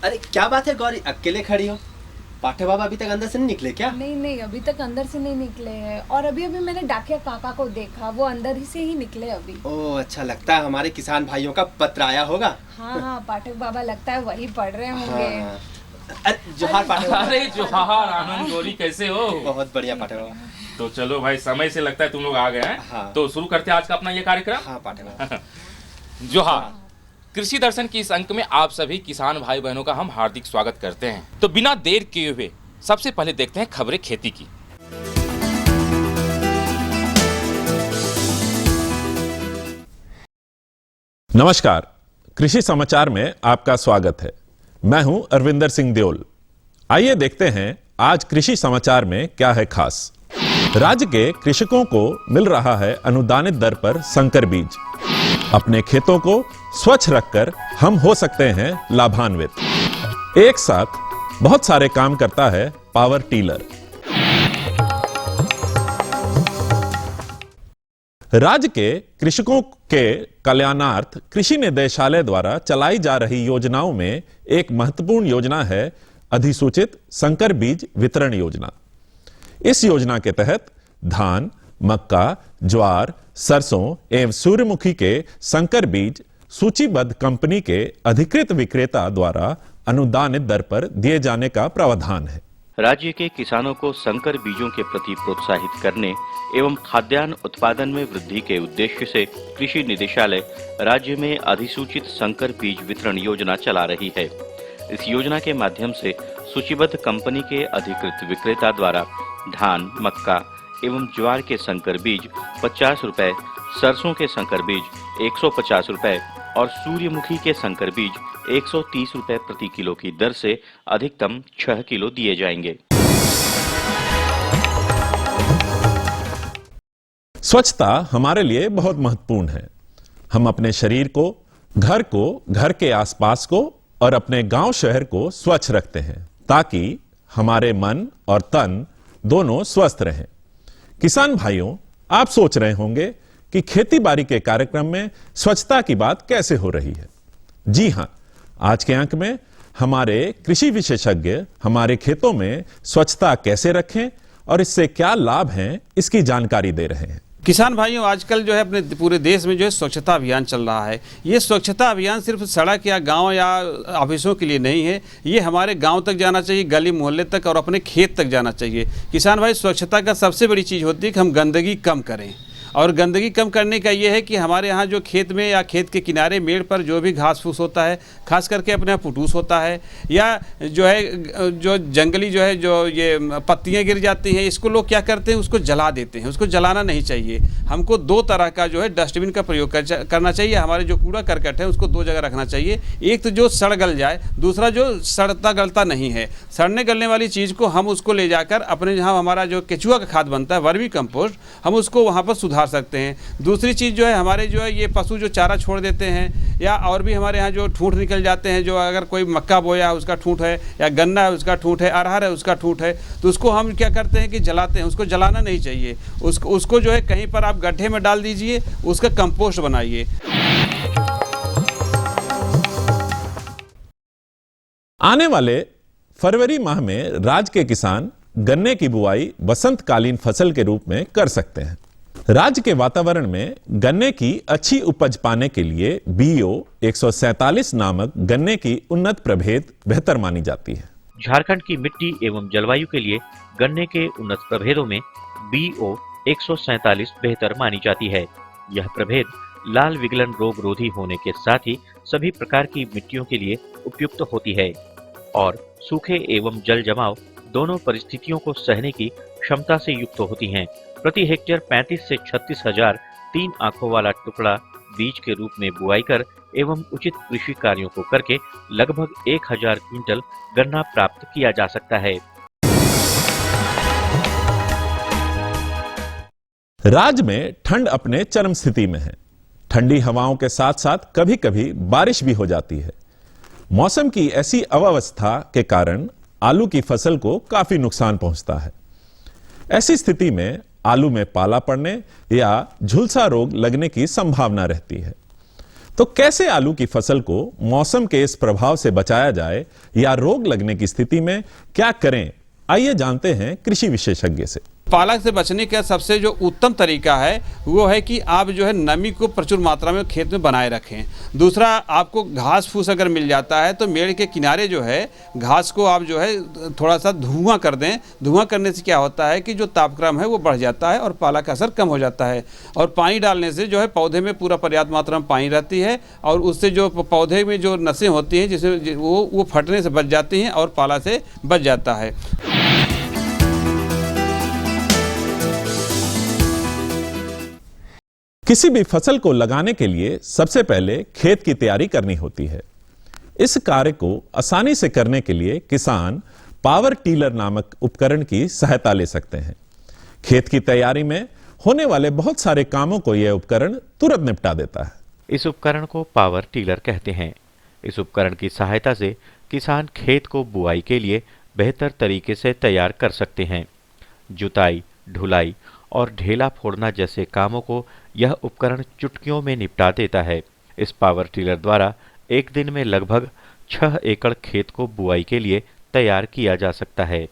अरे क्या बात है गौरी, अकेले खड़ी हो? पाठक बाबा अभी तक अंदर से नहीं निकले क्या? नहीं, अभी तक अंदर से नहीं निकले हैं। और अभी मैंने डाकिया काका को देखा, वो अंदर ही से ही निकले अभी। ओह अच्छा, लगता है हमारे किसान भाइयों का पत्र आया होगा। हाँ, पाठक बाबा लगता है वही पढ़ रहे होंगे। हाँ। अरे जोहार पाठक बाबा। अरे जोहार आनंद गौरी, कैसे हो? बहुत बढ़िया पाठक बाबा। तो चलो भाई, समय से लगता है तुम लोग आ गए हैं। हाँ। तो शुरू करते हैं आज का अपना ये कार्यक्रम। हाँ पाठक बाबा। जोहार। कृषि दर्शन की इस अंक में आप सभी किसान भाई बहनों का हम हार्दिक स्वागत करते हैं। तो बिना देर किए हुए सबसे पहले देखते हैं खबरें खेती की। नमस्कार, कृषि समाचार में आपका स्वागत है। मैं हूं अरविंदर सिंह देओल। आइए देखते हैं आज कृषि समाचार में क्या है खास। राज्य के कृषकों को मिल रहा है अनुदानित दर पर संकर बीज। अपने खेतों को स्वच्छ रखकर हम हो सकते हैं लाभान्वित। एक साथ बहुत सारे काम करता है पावर टीलर। राज्य के कृषकों के कल्याणार्थ कृषि निदेशालय द्वारा चलाई जा रही योजनाओं में एक महत्वपूर्ण योजना है अधिसूचित संकर बीज वितरण योजना। इस योजना के तहत धान, मक्का, ज्वार, सरसों एवं सूर्यमुखी के संकर बीज सूचीबद्ध कंपनी के अधिकृत विक्रेता द्वारा अनुदानित दर पर दिए जाने का प्रावधान है। राज्य के किसानों को संकर बीजों के प्रति प्रोत्साहित करने एवं खाद्यान्न उत्पादन में वृद्धि के उद्देश्य से कृषि निदेशालय राज्य में अधिसूचित संकर बीज वितरण योजना चला रही है। इस योजना के माध्यम से सूचीबद्ध कंपनी के अधिकृत विक्रेता द्वारा धान, मक्का एवं ज्वार के संकर बीज 50 रुपए, सरसों के संकर बीज 150 रुपए और सूर्यमुखी के संकर बीज 130 रुपए प्रति किलो की दर से अधिकतम 6 किलो दिए जाएंगे। स्वच्छता हमारे लिए बहुत महत्वपूर्ण है। हम अपने शरीर को, घर के आसपास को और अपने गांव शहर को स्वच्छ रखते हैं ताकि हमारे मन और तन दोनों स्वस्थ रहें। किसान भाइयों, आप सोच रहे होंगे कि खेती बाड़ी के कार्यक्रम में स्वच्छता की बात कैसे हो रही है। जी हां, आज के अंक में हमारे कृषि विशेषज्ञ हमारे खेतों में स्वच्छता कैसे रखें और इससे क्या लाभ हैं, इसकी जानकारी दे रहे हैं। किसान भाइयों, आजकल जो है अपने पूरे देश में जो है स्वच्छता अभियान चल रहा है। ये स्वच्छता अभियान सिर्फ सड़क या गांव या ऑफिसों के लिए नहीं है, ये हमारे गांव तक जाना चाहिए, गली मोहल्ले तक और अपने खेत तक जाना चाहिए। किसान भाई, स्वच्छता का सबसे बड़ी चीज़ होती है कि हम गंदगी कम करें। और गंदगी कम करने का ये है कि हमारे यहाँ जो खेत में या खेत के किनारे मेड़ पर जो भी घास फूस होता है, खास करके अपने यहाँ फुटूस होता है या जो है जो जंगली जो है जो ये पत्तियाँ गिर जाती हैं, इसको लोग क्या करते हैं, उसको जला देते हैं। उसको जलाना नहीं चाहिए। हमको दो तरह का जो है डस्टबिन का प्रयोग करना चाहिए। हमारे जो कूड़ा करकट है उसको दो जगह रखना चाहिए। एक तो जो सड़ गल जाए, दूसरा जो सड़ता गलता नहीं है। सड़ने गलने वाली चीज़ को हम उसको ले जाकर अपने जहाँ हमारा जो केचुआ का खाद बनता है, वर्मी कंपोस्ट, हम उसको वहाँ पर सुधार सकते हैं। दूसरी चीज़ जो है, हमारे जो है ये पशु जो चारा छोड़ देते हैं या और भी हमारे यहाँ जो ठूंठ निकल जाते हैं, जो अगर कोई मक्का बोया है उसका ठूंठ है या गन्ना है उसका ठूंठ है, अरहर है उसका ठूंठ है, तो उसको हम क्या करते हैं कि जलाते हैं। उसको जलाना नहीं चाहिए। उसको जो है कहीं पर आप गड्ढे में डाल दीजिए, उसका कंपोस्ट बनाइए। आने वाले फरवरी माह में राज्य के किसान गन्ने की बुआई बसंतकालीन फसल के रूप में कर सकते हैं। राज्य के वातावरण में गन्ने की अच्छी उपज पाने के लिए BO 147 नामक गन्ने की उन्नत प्रभेद बेहतर मानी जाती है। झारखंड की मिट्टी एवं जलवायु के लिए गन्ने के उन्नत प्रभेदों में BO 147 बेहतर मानी जाती है। यह प्रभेद लाल विगलन रोग रोधी होने के साथ ही सभी प्रकार की मिट्टियों के लिए उपयुक्त होती है और सूखे एवं जल जमाव दोनों परिस्थितियों को सहने की क्षमता से युक्त होती हैं। प्रति हेक्टेयर 35 से 36 हजार 3 आंखों वाला टुकड़ा बीज के रूप में बुआई कर एवं उचित कृषि कार्यों को करके लगभग 1000 क्विंटल गन्ना प्राप्त किया जा सकता है। राज्य में ठंड अपने चरम स्थिति में है। ठंडी हवाओं के साथ साथ कभी कभी बारिश भी हो जाती है। मौसम की ऐसी अव्यवस्था के कारण आलू की फसल को काफी नुकसान पहुंचता है। ऐसी स्थिति में आलू में पाला पड़ने या झुलसा रोग लगने की संभावना रहती है। तो कैसे आलू की फसल को मौसम के इस प्रभाव से बचाया जाए या रोग लगने की स्थिति में क्या करें, आइए जानते हैं कृषि विशेषज्ञ से। पाला से बचने का सबसे जो उत्तम तरीका है वो है कि आप जो है नमी को प्रचुर मात्रा में खेत में बनाए रखें। दूसरा, आपको घास फूस अगर मिल जाता है तो मेड़ के किनारे जो है घास को आप जो है थोड़ा सा धुआं कर दें। धुआं करने से क्या होता है कि जो तापक्रम है वो बढ़ जाता है और पाला का असर कम हो जाता है। और पानी डालने से जो है पौधे में पूरा पर्याप्त मात्रा में पानी रहती है और उससे जो पौधे में जो नसें होती हैं जिसमें वो फटने से बच जाती हैं और पाला से बच जाता है। किसी भी फसल को लगाने के लिए सबसे पहले खेत की तैयारी करनी होती है। इस कार्य को आसानी से करने के लिए किसान पावर टीलर नामक उपकरण की सहायता ले सकते हैं। खेत की तैयारी में होने वाले बहुत सारे कामों को यह उपकरण तुरंत निपटा देता है। इस उपकरण को पावर टीलर कहते हैं। इस उपकरण की सहायता से किसान खेत को बुआई के लिए बेहतर तरीके से तैयार कर सकते हैं। जुताई, ढुलाई और ढेला फोड़ना जैसे कामों को यह उपकरण चुटकियों में निपटा देता है। इस पावर टीलर द्वारा एक दिन में लगभग 6 एकड़ खेत को बुआई के लिए तैयार किया जा सकता है।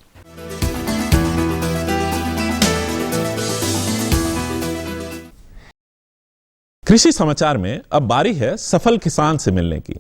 कृषि समाचार में अब बारी है सफल किसान से मिलने की।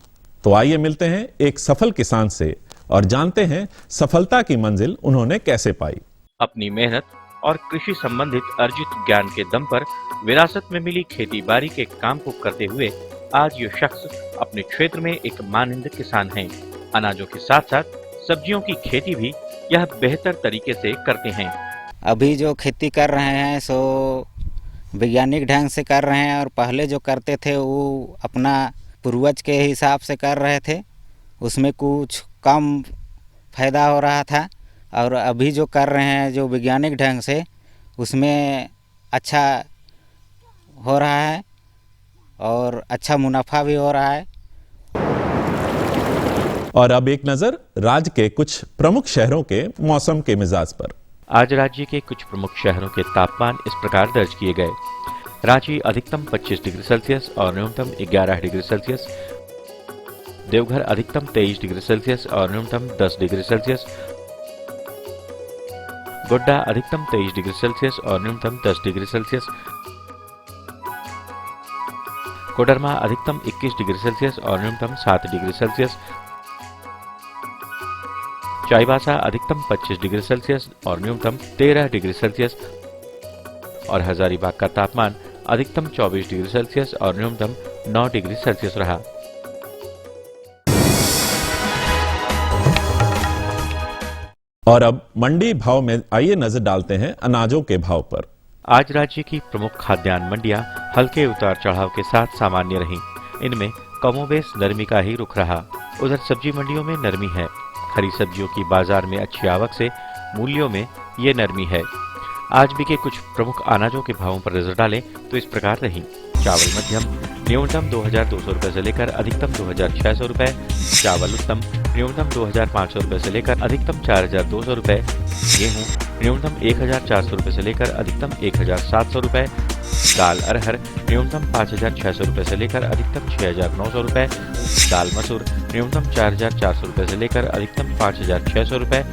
तो आइए मिलते हैं एक सफल किसान से और जानते हैं सफलता की मंजिल उन्होंने कैसे पाई। अपनी मेहनत और कृषि संबंधित अर्जित ज्ञान के दम पर विरासत में मिली खेती बाड़ी के काम को करते हुए आज ये शख्स अपने क्षेत्र में एक मानंद किसान हैं। अनाजों के साथ साथ सब्जियों की खेती भी यह बेहतर तरीके से करते हैं। अभी जो खेती कर रहे हैं सो वैज्ञानिक ढंग से कर रहे हैं और पहले जो करते थे वो अपना पूर्वज के हिसाब से कर रहे थे, उसमें कुछ कम फायदा हो रहा था। और अभी जो कर रहे हैं जो वैज्ञानिक ढंग से उसमें अच्छा हो रहा है और अच्छा मुनाफा भी हो रहा है। और अब एक नजर राज्य के कुछ प्रमुख शहरों के मौसम के मिजाज पर। आज राज्य के कुछ प्रमुख शहरों के तापमान इस प्रकार दर्ज किए गए। रांची अधिकतम 25 डिग्री सेल्सियस और न्यूनतम 11 डिग्री सेल्सियस। देवघर अधिकतम 23 डिग्री सेल्सियस और न्यूनतम 10 डिग्री सेल्सियस। गोड्डा अधिकतम 23 डिग्री सेल्सियस और न्यूनतम 10 डिग्री सेल्सियस। कोडरमा अधिकतम 21 डिग्री सेल्सियस और न्यूनतम 7 डिग्री सेल्सियस। चाईबासा अधिकतम 25 डिग्री सेल्सियस और न्यूनतम 13 डिग्री सेल्सियस। और हजारीबाग का तापमान अधिकतम 24 डिग्री सेल्सियस और न्यूनतम 9 डिग्री सेल्सियस रहा। और अब मंडी भाव में आइए नजर डालते हैं अनाजों के भाव पर। आज राज्य की प्रमुख खाद्यान्न मंडियां हल्के उतार चढ़ाव के साथ सामान्य रहीं। इनमें कमोबेश नरमी का ही रुख रहा। उधर सब्जी मंडियों में नरमी है। खरी सब्जियों की बाजार में अच्छी आवक से मूल्यों में ये नरमी है। आज भी के कुछ प्रमुख अनाजों के भावों पर नजर डालें तो इस प्रकार रही। चावल मध्यम न्यूनतम 2200 रुपए से लेकर अधिकतम 2600 रुपए। चावल उत्तम न्यूनतम 2500 रुपए से लेकर अधिकतम 4200 रुपए। गेहूं न्यूनतम 1400 रुपए से लेकर अधिकतम 1700 रुपए। दाल अरहर न्यूनतम 5600 रुपए से लेकर अधिकतम 6900 रुपए। दाल मसूर न्यूनतम 4400 रुपए से लेकर अधिकतम 5600 रुपए।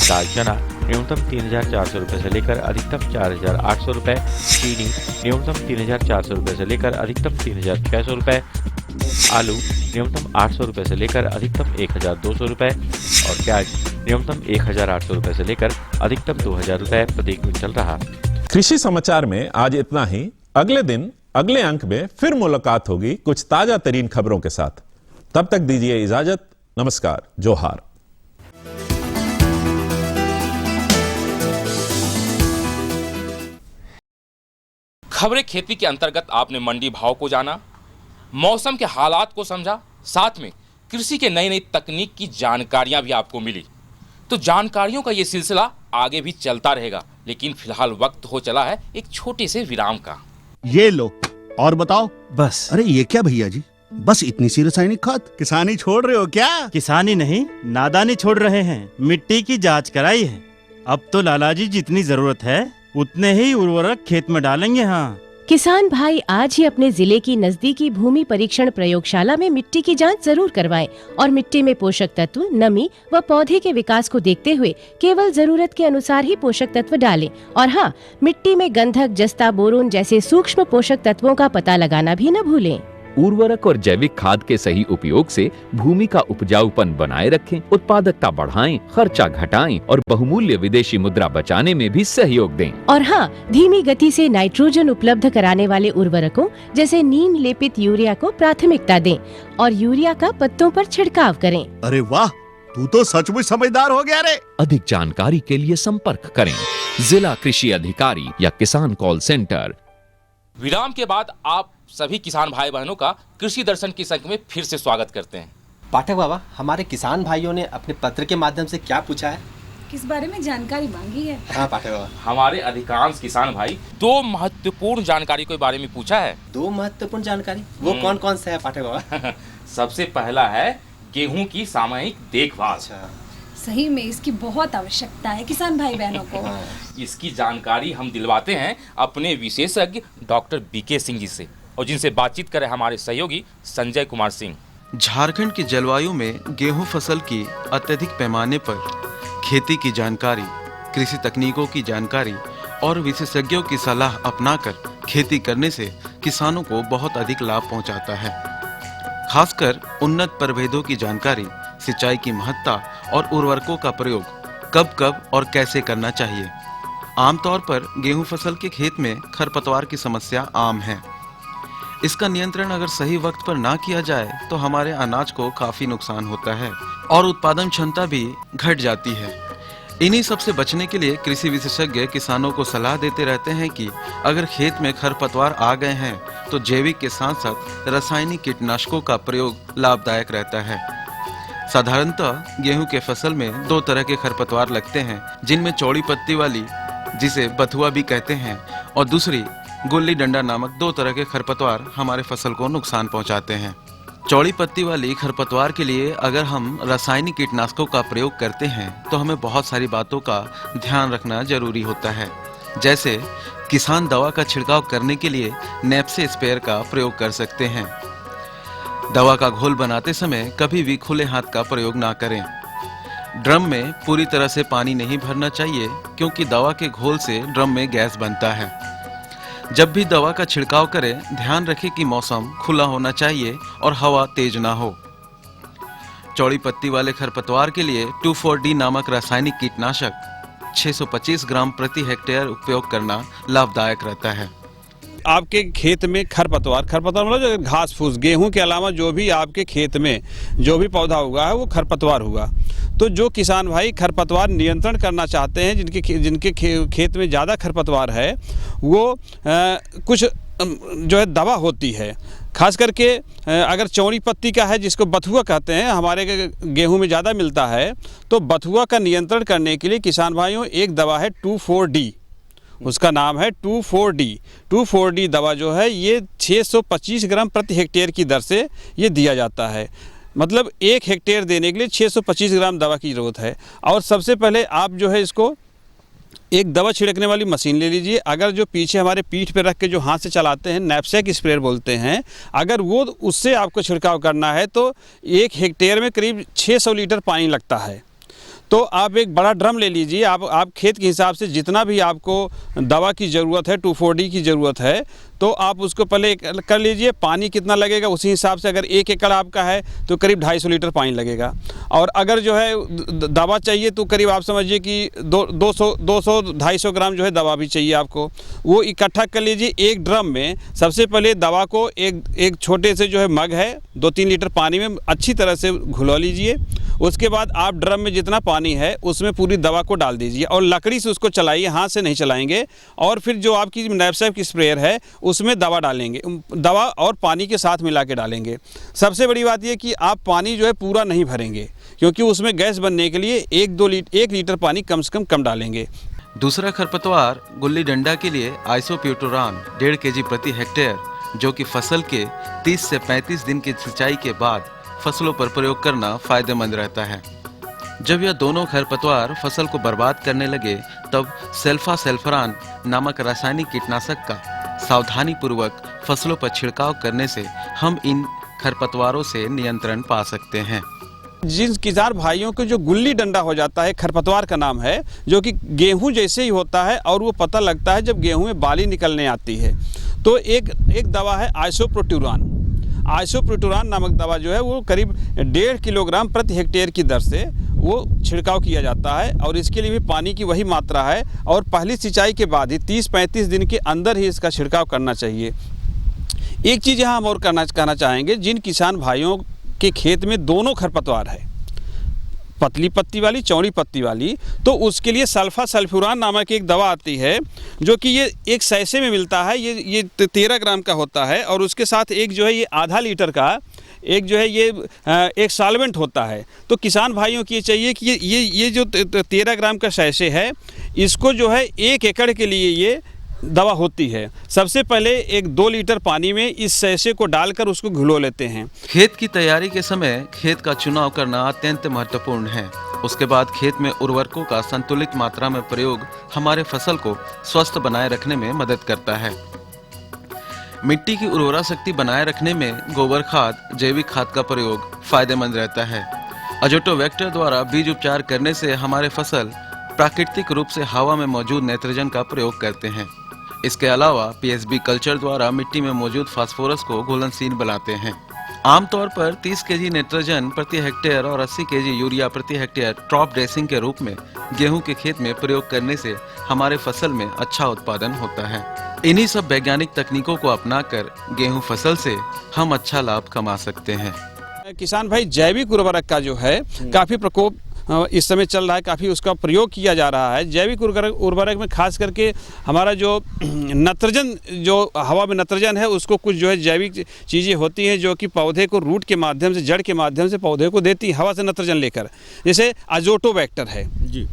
दाल चना न्यूनतम 3400 रुपए से लेकर अधिकतम 4800 रुपए। चीनी न्यूनतम 3400 रुपए से लेकर अधिकतम 3600 रुपए। आलू न्यूनतम 800 रुपए से लेकर अधिकतम 1200 रुपए और प्याज न्यूनतम 1800 रुपए से लेकर अधिकतम 2000 रुपए प्रति क्विंटल रहा। कृषि समाचार में आज इतना ही। अगले दिन अगले अंक में फिर मुलाकात होगी कुछ ताजा तरीन खबरों के साथ। तब तक दीजिए इजाजत। नमस्कार, जोहार। खबरें खेती के अंतर्गत आपने मंडी भाव को जाना, मौसम के हालात को समझा, साथ में कृषि के नई नई तकनीक की जानकारियां भी आपको मिली। तो जानकारियों का ये सिलसिला आगे भी चलता रहेगा, लेकिन फिलहाल वक्त हो चला है एक छोटे से विराम का। ये लो और बताओ। बस। अरे ये क्या भैया जी, बस इतनी सी रासायनिक खाद? किसानी छोड़ रहे हो क्या? किसानी नहीं, नादानी छोड़ रहे हैं। मिट्टी की जांच कराई है। अब तो लाला जी जितनी जरूरत है उतने ही उर्वरक खेत में डालेंगे। हाँ, किसान भाई आज ही अपने जिले की नजदीकी भूमि परीक्षण प्रयोगशाला में मिट्टी की जांच जरूर करवाएं और मिट्टी में पोषक तत्व, नमी व पौधे के विकास को देखते हुए केवल जरूरत के अनुसार ही पोषक तत्व डालें। और हाँ, मिट्टी में गंधक, जस्ता, बोरोन जैसे सूक्ष्म पोषक तत्वों का पता लगाना भी न भूलें। उर्वरक और जैविक खाद के सही उपयोग से भूमि का उपजाऊपन बनाए रखें, उत्पादकता बढ़ाएं, खर्चा घटाएं और बहुमूल्य विदेशी मुद्रा बचाने में भी सहयोग दें। और हाँ, धीमी गति से नाइट्रोजन उपलब्ध कराने वाले उर्वरकों जैसे नीम लेपित यूरिया को प्राथमिकता दें और यूरिया का पत्तों पर छिड़काव करें। अरे वाह, तू तो सचमुच समझदार हो गया रे। अधिक जानकारी के लिए संपर्क करें जिला कृषि अधिकारी या किसान कॉल सेंटर। विराम के बाद आप सभी किसान भाई बहनों का कृषि दर्शन की संख्या में फिर से स्वागत करते हैं। पाठक बाबा, हमारे किसान भाइयों ने अपने पत्र के माध्यम से क्या पूछा है? किस बारे में जानकारी मांगी है? हाँ पाठक बाबा, हमारे अधिकांश किसान भाई 2 महत्वपूर्ण जानकारी के बारे में पूछा है। 2 महत्वपूर्ण जानकारी, वो कौन कौन से है पाठक बाबा? सबसे पहला है गेहूं की सामयिक देखभाल। अच्छा, सही में इसकी बहुत आवश्यकता है किसान भाई बहनों को। इसकी जानकारी हम दिलवाते हैं अपने विशेषज्ञ डॉक्टर बीके सिंह जी से, और जिनसे बातचीत करें हमारे सहयोगी संजय कुमार सिंह। झारखंड की जलवायु में गेहूं फसल की अत्यधिक पैमाने पर खेती की जानकारी, कृषि तकनीकों की जानकारी और विशेषज्ञों की सलाह अपनाकर खेती करने से किसानों को बहुत अधिक लाभ पहुंचाता है। खासकर उन्नत प्रभेदों की जानकारी, सिंचाई की महत्ता और उर्वरकों का प्रयोग कब और कैसे करना चाहिए। आमतौर पर गेहूं फसल के खेत में खरपतवार की समस्या आम है। इसका नियंत्रण अगर सही वक्त पर ना किया जाए तो हमारे अनाज को काफी नुकसान होता है और उत्पादन क्षमता भी घट जाती है। इन्हीं सब से बचने के लिए कृषि विशेषज्ञ किसानों को सलाह देते रहते हैं कि अगर खेत में खरपतवार आ गए हैं तो जैविक के साथ साथ रासायनिक कीटनाशकों का प्रयोग लाभदायक रहता है। साधारणतः गेहूं के फसल में 2 तरह के खरपतवार लगते हैं, जिनमें चौड़ी पत्ती वाली, जिसे बथुआ भी कहते हैं, और दूसरी गुल्ली डंडा नामक 2 तरह के खरपतवार हमारे फसल को नुकसान पहुंचाते हैं। चौड़ी पत्ती वाली खरपतवार के लिए अगर हम रासायनिक कीटनाशकों का प्रयोग करते हैं तो हमें बहुत सारी बातों का ध्यान रखना जरूरी होता है। जैसे किसान दवा का छिड़काव करने के लिए नेप्से स्प्रेयर का प्रयोग कर सकते हैं। दवा का घोल बनाते समय कभी भी खुले हाथ का प्रयोग ना करें। ड्रम में पूरी तरह से पानी नहीं भरना चाहिए, क्योंकि दवा के घोल से ड्रम में गैस बनता है। जब भी दवा का छिड़काव करें, ध्यान रखें कि मौसम खुला होना चाहिए और हवा तेज ना हो। चौड़ी पत्ती वाले खरपतवार के लिए 2,4-D नामक रासायनिक कीटनाशक 625 ग्राम प्रति हेक्टेयर उपयोग करना लाभदायक रहता है। आपके खेत में खरपतवार मतलब जो घास फूस, गेहूं के अलावा जो भी आपके खेत में जो भी पौधा हुआ है वो खरपतवार हुआ। तो जो किसान भाई खरपतवार नियंत्रण करना चाहते हैं, जिनके खेत में ज़्यादा खरपतवार है, वो कुछ जो है दवा होती है। खास करके अगर चौड़ी पत्ती का है, जिसको बथुआ कहते हैं, हमारे गेहूं में ज़्यादा मिलता है, तो बथुआ का नियंत्रण करने के लिए किसान भाइयों एक दवा है 2,4-D, उसका नाम है 2,4-D। 2,4-D दवा जो है ये 625 ग्राम प्रति हेक्टेयर की दर से ये दिया जाता है। मतलब 1 हेक्टेयर देने के लिए 625 ग्राम दवा की ज़रूरत है। और सबसे पहले आप जो है इसको एक दवा छिड़कने वाली मशीन ले लीजिए। अगर जो पीछे हमारे पीठ पे रख के जो हाथ से चलाते हैं, नैपसेक स्प्रेयर बोलते हैं, अगर वो उससे आपको छिड़काव करना है तो 1 हेक्टेयर में करीब 600 लीटर पानी लगता है। तो आप एक बड़ा ड्रम ले लीजिए। आप खेत के हिसाब से जितना भी आपको दवा की ज़रूरत है, 2,4-D की ज़रूरत है, तो आप उसको पहले कर लीजिए। पानी कितना लगेगा उसी हिसाब से, अगर 1 एकड़ आपका है तो करीब 250 लीटर पानी लगेगा। और अगर जो है दवा चाहिए तो करीब आप समझिए कि 200-250 ग्राम जो है दवा भी चाहिए आपको। वो इकट्ठा कर लीजिए एक ड्रम में। सबसे पहले दवा को एक छोटे से जो है मग है 2-3 लीटर पानी में अच्छी तरह से घुला लीजिए। उसके बाद आप ड्रम में जितना पानी है उसमें पूरी दवा को डाल दीजिए और लकड़ी से उसको चलाइए, हाथ से नहीं चलाएंगे। और फिर जो आपकी नैपसेक की स्प्रेयर है उसमें दवा डालेंगे, दवा और पानी के साथ मिला के डालेंगे। सबसे बड़ी बात यह कि आप पानी जो है पूरा नहीं भरेंगे, क्योंकि उसमें गैस बनने के लिए 1 लीटर पानी कम से कम डालेंगे। दूसरा खरपतवार गुल्ली डंडा के लिए आइसोप्यूटोरान 1.5 kg प्रति हेक्टेयर, जो कि फसल के 30 से 35 दिन की सिंचाई के बाद फसलों पर प्रयोग करना फायदेमंद रहता है। जब यह दोनों खरपतवार फसल को बर्बाद करने लगे, तब सल्फासल्फरान नामक रासायनिक कीटनाशक का सावधानी पूर्वक फसलों पर छिड़काव करने से हम इन खरपतवारों से नियंत्रण पा सकते हैं। जिन किसान भाइयों को जो गुल्ली डंडा हो जाता है, खरपतवार का नाम है, जो कि गेहूं जैसे ही होता है और वो पता लगता है जब गेहूं में बाली निकलने आती है, तो एक दवा है आइसोप्रोट्यूरान। आइसोप्रोट्यूरान नामक दवा जो है वो करीब 1.5 किलोग्राम प्रति हेक्टेयर की दर से वो छिड़काव किया जाता है और इसके लिए भी पानी की वही मात्रा है और पहली सिंचाई के बाद ही 30-35 दिन के अंदर ही इसका छिड़काव करना चाहिए। एक चीज़ यहाँ हम और कहना चाहेंगे, जिन किसान भाइयों के खेत में दोनों खरपतवार है, पतली पत्ती वाली, चौड़ी पत्ती वाली, तो उसके लिए सल्फा सल्फ्यूरान नामक एक दवा आती है जो कि ये एक सैसे में मिलता है। ये 13 ग्राम का होता है और उसके साथ एक जो है ये आधा लीटर का एक जो है ये एक सॉल्वेंट होता है। तो किसान भाइयों को ये चाहिए कि ये जो 13 ग्राम का सैसे है, इसको जो है 1 एकड़ के लिए ये दवा होती है। सबसे पहले एक 2 लीटर पानी में इस सैसे को डालकर उसको घुलो लेते हैं। खेत की तैयारी के समय खेत का चुनाव करना अत्यंत महत्वपूर्ण है। उसके बाद खेत में उर्वरकों का संतुलित मात्रा में प्रयोग हमारे फसल को स्वस्थ बनाए रखने में मदद करता है। मिट्टी की उर्वरा शक्ति बनाए रखने में गोबर खाद, जैविक खाद का प्रयोग फायदेमंद रहता है। अजोटोबैक्टर द्वारा बीज उपचार करने से हमारे फसल प्राकृतिक रूप से हवा में मौजूद नाइट्रोजन का प्रयोग करते हैं। इसके अलावा पीएसबी कल्चर द्वारा मिट्टी में मौजूद फास्फोरस को घुलनशील बनाते हैं। आमतौर पर 30 केजी नाइट्रोजन प्रति हेक्टेयर और 80 केजी यूरिया प्रति हेक्टेयर क्रॉप ड्रेसिंग के रूप में गेहूं के खेत में प्रयोग करने से हमारे फसल में अच्छा उत्पादन होता है। इन्हीं सब वैज्ञानिक तकनीकों को अपनाकर गेहूं फसल से हम अच्छा लाभ कमा सकते हैं। किसान भाई, जैविक उर्वरक का जो है काफी प्रकोप इस समय चल रहा है, काफ़ी उसका प्रयोग किया जा रहा है। जैविक उर्वरक में खास करके हमारा जो नत्रजन, जो हवा में नत्रजन है, उसको कुछ जो है जैविक चीज़ें होती हैं जो कि पौधे को रूट के माध्यम से, जड़ के माध्यम से पौधे को देती है हवा से नत्रजन लेकर, जैसे अजोटोबैक्टर है जी।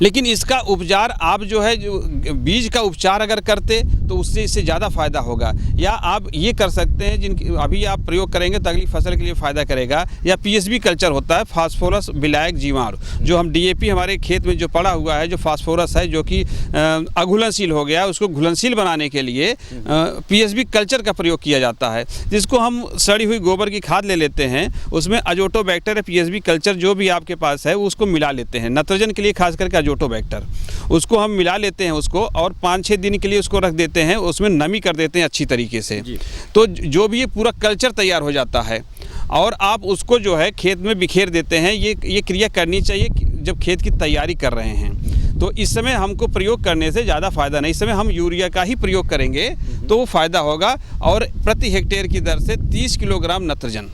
लेकिन इसका उपचार आप जो है जो बीज का उपचार अगर करते तो उससे इससे ज़्यादा फायदा होगा। या आप ये कर सकते हैं, जिनकी अभी आप प्रयोग करेंगे तो अगली फसल के लिए फ़ायदा करेगा। या पीएसबी कल्चर होता है, फास्फोरस विलायक जीवाणु, जो हम डीएपी हमारे खेत में जो पड़ा हुआ है, जो फास्फोरस है जो कि अघुलनशील हो गया, उसको घुलनशील बनाने के लिए पीएसबी कल्चर का प्रयोग किया जाता है, जिसको हम सड़ी हुई गोबर की खाद ले लेते हैं, उसमें अजोटोबैक्टर या पीएसबी कल्चर जो भी आपके पास है उसको मिला लेते हैं। नत्रजन के लिए खास करके अजोटोबैक्टर, उसको हम मिला लेते हैं उसको, और 5-6 दिन के लिए उसको रख देते हैं, उसमें नमी कर देते हैं अच्छी तरीके से। तो जो भी ये पूरा कल्चर तैयार हो जाता है और आप उसको जो है खेत में बिखेर देते हैं। ये क्रिया करनी चाहिए जब खेत की तैयारी कर रहे हैं। तो इस समय हमको प्रयोग करने से ज़्यादा फायदा नहीं, इस समय हम यूरिया का ही प्रयोग करेंगे तो वो फायदा होगा, और प्रति हेक्टेयर की दर से 30 किलोग्राम नत्रजन।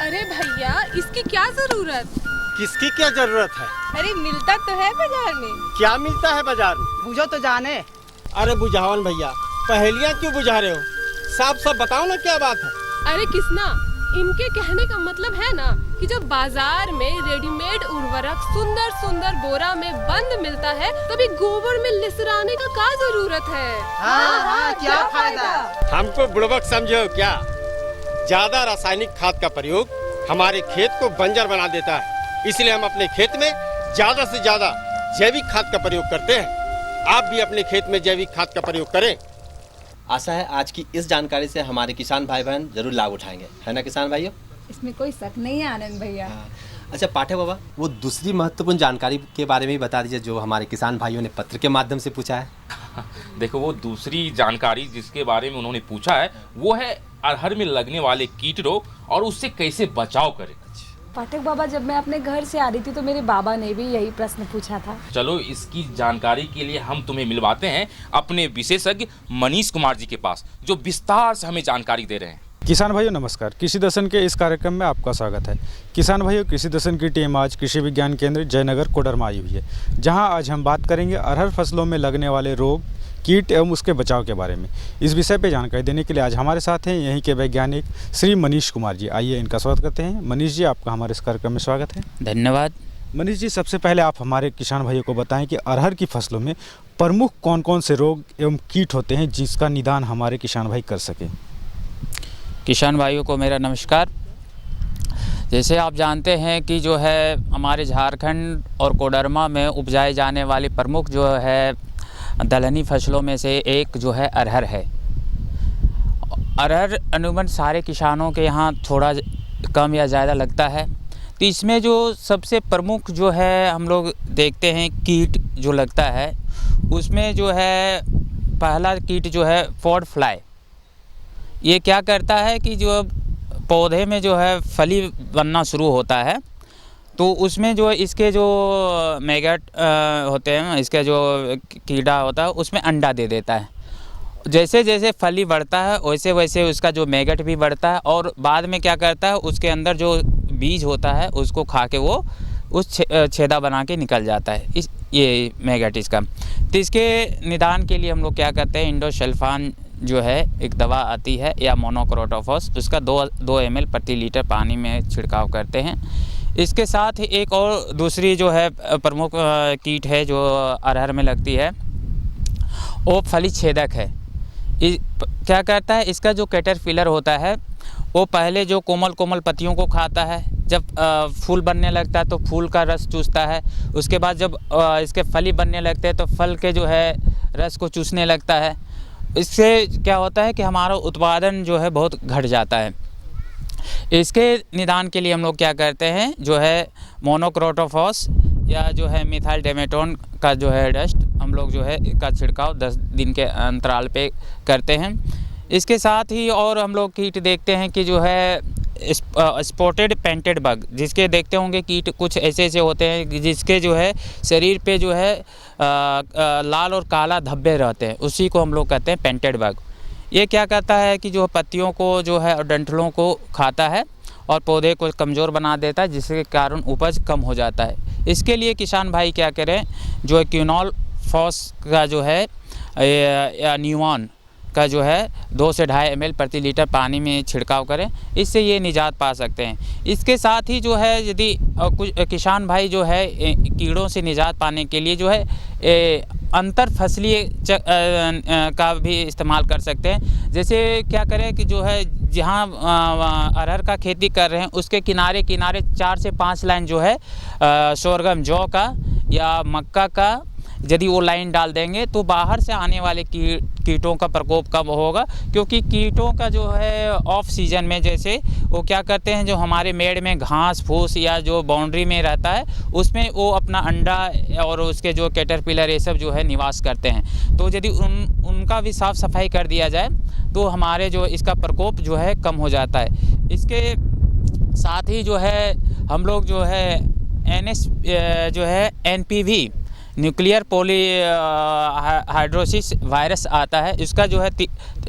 अरे भैया, इसकी क्या जरूरत? किसकी क्या जरूरत है? अरे मिलता तो है बाजार में। क्या मिलता है बाजार में? बुझो तो जाने। अरे बुझावन भैया, पहेलियाँ क्यों बुझा रहे हो? साफ बताओ ना क्या बात है। अरे किसना, इनके कहने का मतलब है ना कि जब बाजार में रेडीमेड उर्वरक सुंदर सुंदर बोरा में बंद मिलता है, तभी गोबर में लिसराने का क्या जरूरत है? हाँ, क्या फायदा? हमको बुड़बक समझो क्या? ज्यादा रासायनिक खाद का प्रयोग हमारे खेत को बंजर बना देता है, इसलिए हम अपने खेत में ज्यादा से ज्यादा जैविक खाद का प्रयोग करते हैं। आप भी अपने खेत में जैविक खाद का प्रयोग करें। आशा है आज की इस जानकारी से हमारे किसान भाई बहन जरूर लाभ उठाएंगे, है ना किसान भाइयों? इसमें कोई शक नहीं है आनंद भैया। अच्छा पाठक बाबा, वो दूसरी महत्वपूर्ण जानकारी के बारे में भी बता दीजिए जो हमारे किसान भाइयों ने पत्र के माध्यम से पूछा है। देखो, वो दूसरी जानकारी जिसके बारे में उन्होंने पूछा है वो है अरहर में लगने वाले कीट रोग और उससे कैसे बचाव करें। पाठक बाबा, जब मैं अपने घर से आ रही थी तो मेरे बाबा ने भी यही प्रश्न पूछा था। चलो, इसकी जानकारी के लिए हम तुम्हें मिलवाते हैं अपने विशेषज्ञ मनीष कुमार जी के पास, जो विस्तार से हमें जानकारी दे रहे हैं। किसान भाइयों नमस्कार, कृषि दर्शन के इस कार्यक्रम में आपका स्वागत है। किसान भाइयों, कृषि दर्शन की टीम आज कृषि विज्ञान केंद्र जयनगर कोडरमा आई हुई है, जहां आज हम बात करेंगे अरहर फसलों में लगने वाले रोग, कीट एवं उसके बचाव के बारे में। इस विषय पे जानकारी देने के लिए आज हमारे साथ हैं यहीं के वैज्ञानिक श्री मनीष कुमार जी। आइए इनका स्वागत करते हैं। मनीष जी, आपका हमारे इस कार्यक्रम में स्वागत है। धन्यवाद। मनीष जी, सबसे पहले आप हमारे किसान भाइयों को बताएं कि अरहर की फसलों में प्रमुख कौन कौन से रोग एवं कीट होते हैं जिसका निदान हमारे किसान भाई कर सकें। किसान भाइयों को मेरा नमस्कार। जैसे आप जानते हैं कि जो है हमारे झारखंड और कोडरमा में उपजाई जाने वाली प्रमुख जो है दलहनी फसलों में से एक जो है अरहर है। अरहर अमूमन सारे किसानों के यहाँ थोड़ा कम या ज़्यादा लगता है। तो इसमें जो सबसे प्रमुख जो है हम लोग देखते हैं कीट जो लगता है, उसमें जो है पहला कीट जो है पॉड फ्लाई। ये क्या करता है कि जो पौधे में जो है फली बनना शुरू होता है तो उसमें जो इसके जो मैगट होते हैं, इसका जो कीड़ा होता है उसमें अंडा दे देता है। जैसे जैसे फली बढ़ता है वैसे वैसे उसका जो मैगट भी बढ़ता है और बाद में क्या करता है उसके अंदर जो बीज होता है उसको खा के वो उस छेदा बना के निकल जाता है ये मैगट इसका। तो इसके निदान के लिए हम लोग क्या करते हैं, इंडोसल्फान जो है एक दवा आती है या मोनोक्रोटोफॉस, उसका 2 ml प्रति लीटर पानी में छिड़काव करते हैं। इसके साथ ही एक और दूसरी जो है प्रमुख कीट है जो अरहर में लगती है, वो फली छेदक है। क्या करता है, इसका जो कैटरपिलर होता है वो पहले जो कोमल कोमल पत्तियों को खाता है, जब फूल बनने लगता है तो फूल का रस चूसता है। उसके बाद जब इसके फली बनने लगते हैं तो फल के जो है रस को चूसने लगता है। इससे क्या होता है कि हमारा उत्पादन जो है बहुत घट जाता है। इसके निदान के लिए हम लोग क्या करते हैं, जो है मोनोक्रोटोफॉस या जो है मिथाइल डेमेटोन का जो है डस्ट हम लोग जो है का छिड़काव 10 दिन के अंतराल पे करते हैं। इसके साथ ही और हम लोग कीट देखते हैं कि जो है स्पॉटेड पेंटेड बग, जिसके देखते होंगे कीट कुछ ऐसे ऐसे होते हैं जिसके जो है शरीर पे जो है लाल और काला धब्बे रहते हैं, उसी को हम लोग कहते हैं पेंटेड बग। ये क्या करता है कि जो पत्तियों को जो है और डंठलों को खाता है और पौधे को कमज़ोर बना देता है, जिसके कारण उपज कम हो जाता है। इसके लिए किसान भाई क्या करें, जो क्विनोल फॉस का जो है या न्यूऑन का जो है 2 से 2.5 ml प्रति लीटर पानी में छिड़काव करें, इससे ये निजात पा सकते हैं। इसके साथ ही जो है यदि कुछ किसान भाई जो है कीड़ों से निजात पाने के लिए जो है अंतर फसलीय का भी इस्तेमाल कर सकते हैं। जैसे क्या करें कि जो है जहाँ अरहर का खेती कर रहे हैं उसके किनारे किनारे 4 से 5 लाइन जो है सोरगम जौ का या मक्का का यदि वो लाइन डाल देंगे तो बाहर से आने वाले कीटों का प्रकोप कम होगा। क्योंकि कीटों का जो है ऑफ सीजन में जैसे वो क्या करते हैं, जो हमारे मेड़ में घास फूस या जो बाउंड्री में रहता है उसमें वो अपना अंडा और उसके जो कैटरपिलर ये सब जो है निवास करते हैं। तो यदि उनका भी साफ़ सफाई कर दिया जाए तो हमारे जो इसका प्रकोप जो है कम हो जाता है। इसके साथ ही जो है हम लोग जो है जो है NPV nuclear poly hidrosis virus आता है, इसका जो है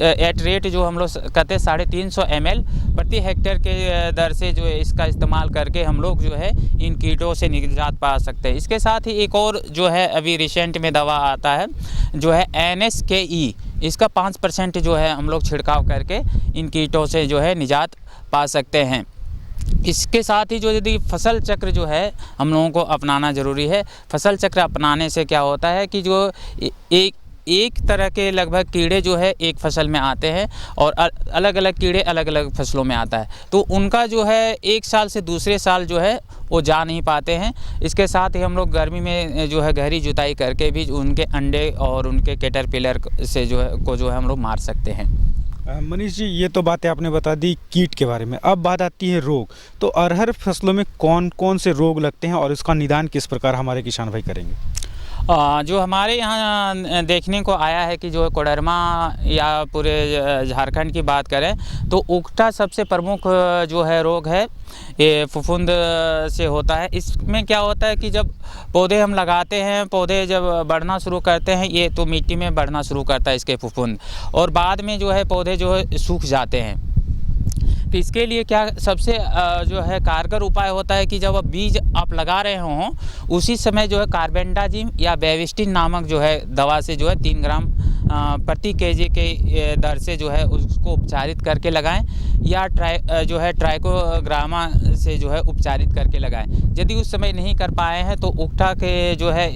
एट रेट जो हम लोग कहते हैं 350 ml प्रति हेक्टेयर के दर से जो है इसका इस्तेमाल करके हम लोग जो है इन कीटों से निजात पा सकते हैं। इसके साथ ही एक और जो है अभी रिसेंट में दवा आता है जो है NSKE, इसका 5% जो है हम लोग छिड़काव करके इन कीटों से जो है निजात पा सकते हैं। इसके साथ ही जो यदि फसल चक्र जो है हम लोगों को अपनाना ज़रूरी है। फसल चक्र अपनाने से क्या होता है कि जो एक तरह के लगभग कीड़े जो है एक फसल में आते हैं और अलग अलग कीड़े अलग अलग फसलों में आता है, तो उनका जो है एक साल से दूसरे साल जो है वो जा नहीं पाते हैं। इसके साथ ही हम लोग गर्मी में जो है गहरी जुताई करके भी उनके अंडे और उनके कैटरपिलर से जो है हम लोग मार सकते हैं। मनीष जी, ये तो बातें आपने बता दी कीट के बारे में। अब बात आती है रोग। तो अरहर फसलों में कौन कौन से रोग लगते हैं और इसका निदान किस प्रकार हमारे किसान भाई करेंगे? जो हमारे यहाँ देखने को आया है कि जो कोडरमा या पूरे झारखंड की बात करें तो उकठा सबसे प्रमुख जो है रोग है, ये फफूंद से होता है। इसमें क्या होता है कि जब पौधे हम लगाते हैं, पौधे जब बढ़ना शुरू करते हैं ये तो मिट्टी में बढ़ना शुरू करता है इसके फफूंद, और बाद में जो है पौधे जो है सूख जाते हैं। तो इसके लिए क्या सबसे जो है कारगर उपाय होता है कि जब बीज आप लगा रहे हों उसी समय जो है कार्बेंडाजिम या बेविस्टिन नामक जो है दवा से जो है 3 ग्राम प्रति केजी के दर से जो है उसको उपचारित करके लगाएं, या जो है ट्राइकोग्रामा से जो है उपचारित करके लगाएं। यदि उस समय नहीं कर पाए हैं तो उकठा के जो है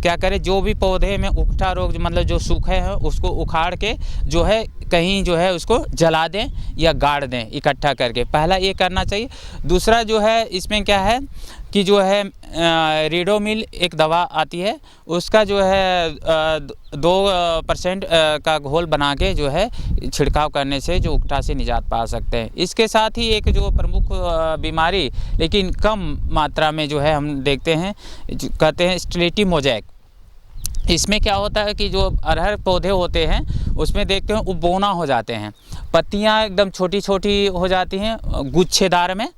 क्या करें, जो भी पौधे में उकठा रोग मतलब जो सूखे हैं उसको उखाड़ के जो है कहीं जो है उसको जला दें या गाड़ दें इकट्ठा करके, पहला ये करना चाहिए। दूसरा जो है इसमें क्या है कि जो है रीडोमिल एक दवा आती है, उसका जो है 2% का घोल बना के जो है छिड़काव करने से जो उकठा से निजात पा सकते हैं। इसके साथ ही एक जो प्रमुख बीमारी लेकिन कम मात्रा में जो है हम देखते हैं, कहते हैं स्टेलेटी मोजैक। इसमें क्या होता है कि जो अरहर पौधे होते हैं उसमें देखते हैं वो बोना हो जाते हैं, पत्तियां एकदम छोटी छोटी हो जाती हैं गुच्छेदार में,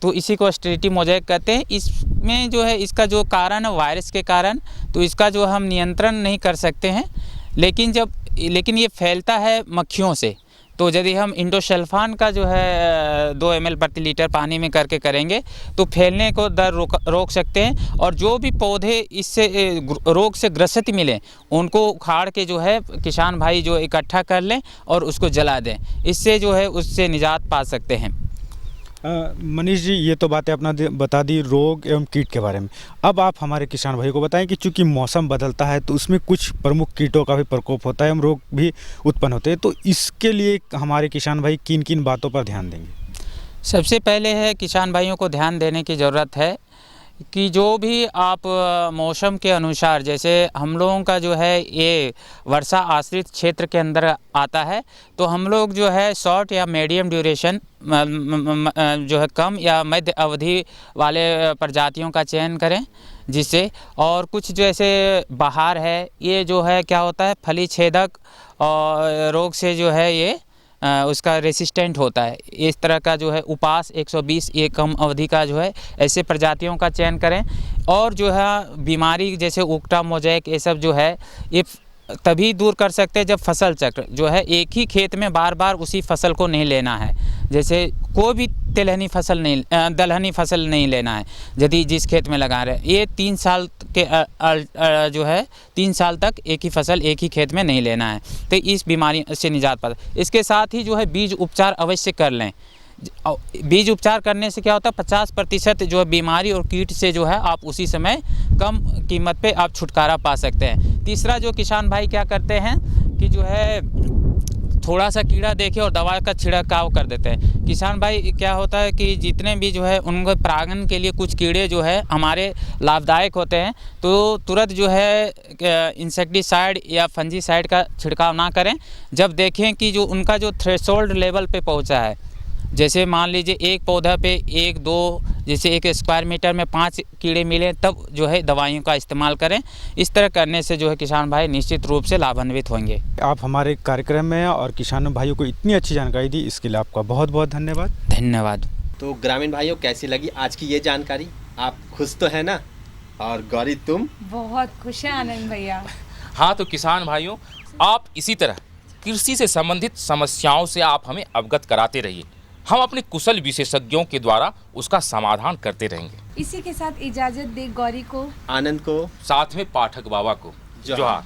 तो इसी को स्टेलेटी मोजैक कहते हैं। इसमें जो है इसका जो कारण है वायरस के कारण, तो इसका जो हम नियंत्रण नहीं कर सकते हैं, लेकिन ये फैलता है मक्खियों से। तो यदि हम इंडोसल्फान का जो है 2 ml प्रति लीटर पानी में करके करेंगे तो फैलने को दर रोक सकते हैं। और जो भी पौधे इससे रोग से ग्रसित मिले उनको उखाड़ के जो है किसान भाई जो इकट्ठा कर लें और उसको जला दें, इससे जो है उससे निजात पा सकते हैं। मनीष जी, ये तो बातें अपना बता दी रोग एवं कीट के बारे में। अब आप हमारे किसान भाई को बताएं कि चूंकि मौसम बदलता है तो उसमें कुछ प्रमुख कीटों का भी प्रकोप होता है एवं रोग भी उत्पन्न होते हैं, तो इसके लिए हमारे किसान भाई किन किन बातों पर ध्यान देंगे? सबसे पहले है किसान भाइयों को ध्यान देने की ज़रूरत है कि जो भी आप मौसम के अनुसार, जैसे हम लोगों का जो है ये वर्षा आश्रित क्षेत्र के अंदर आता है, तो हम लोग जो है शॉर्ट या मीडियम ड्यूरेशन जो है कम या मध्य अवधि वाले प्रजातियों का चयन करें, जिससे और कुछ जैसे बहार है, ये जो है क्या होता है फली छेदक और रोग से जो है ये उसका रेसिस्टेंट होता है। इस तरह का जो है उपास 120 ये कम अवधि का जो है ऐसे प्रजातियों का चयन करें। और जो है बीमारी जैसे उकटा मोजैक ये सब जो है ये तभी दूर कर सकते हैं जब फसल चक्र जो है एक ही खेत में बार बार उसी फसल को नहीं लेना है। जैसे कोई भी दलहनी फसल नहीं लेना है यदि जिस खेत में लगा रहे, ये 3 साल के जो है 3 साल तक एक ही फसल एक ही खेत में नहीं लेना है, तो इस बीमारी से निजात पाते। इसके साथ ही जो है बीज उपचार अवश्य कर लें। बीज उपचार करने से क्या होता है 50% जो है बीमारी और कीट से जो है आप उसी समय कम कीमत पे आप छुटकारा पा सकते हैं। तीसरा जो किसान भाई क्या करते हैं कि जो है थोड़ा सा कीड़ा देखे और दवा का छिड़काव कर देते हैं। किसान भाई क्या होता है कि जितने भी जो है उनको परागण के लिए कुछ कीड़े जो है हमारे लाभदायक होते हैं, तो तुरंत जो है इंसेक्टिसाइड या फंजीसाइड का छिड़काव ना करें जब देखें कि जो उनका जो थ्रेशोल्ड लेवल पे पहुंचा है। जैसे मान लीजिए एक पौधा पे 1-2 जैसे 1 स्क्वायर मीटर में 5 कीड़े मिले तब जो है दवाइयों का इस्तेमाल करें। इस तरह करने से जो है किसान भाई निश्चित रूप से लाभान्वित होंगे। आप हमारे कार्यक्रम में और किसानों भाइयों को इतनी अच्छी जानकारी दी, इसके लिए आपका बहुत बहुत धन्यवाद। धन्यवाद। तो ग्रामीण भाइयों कैसी लगी आज की ये जानकारी? आप खुश तो है ना? और गौरी तुम? बहुत खुश है आनंद भैया। हाँ, तो किसान भाइयों आप इसी तरह कृषि से संबंधित समस्याओं से आप हमें अवगत कराते रहिए। हम अपने कुशल विशेषज्ञों के द्वारा उसका समाधान करते रहेंगे। इसी के साथ इजाजत दे गौरी को, आनंद को, साथ में पाठक बाबा को। जोहार।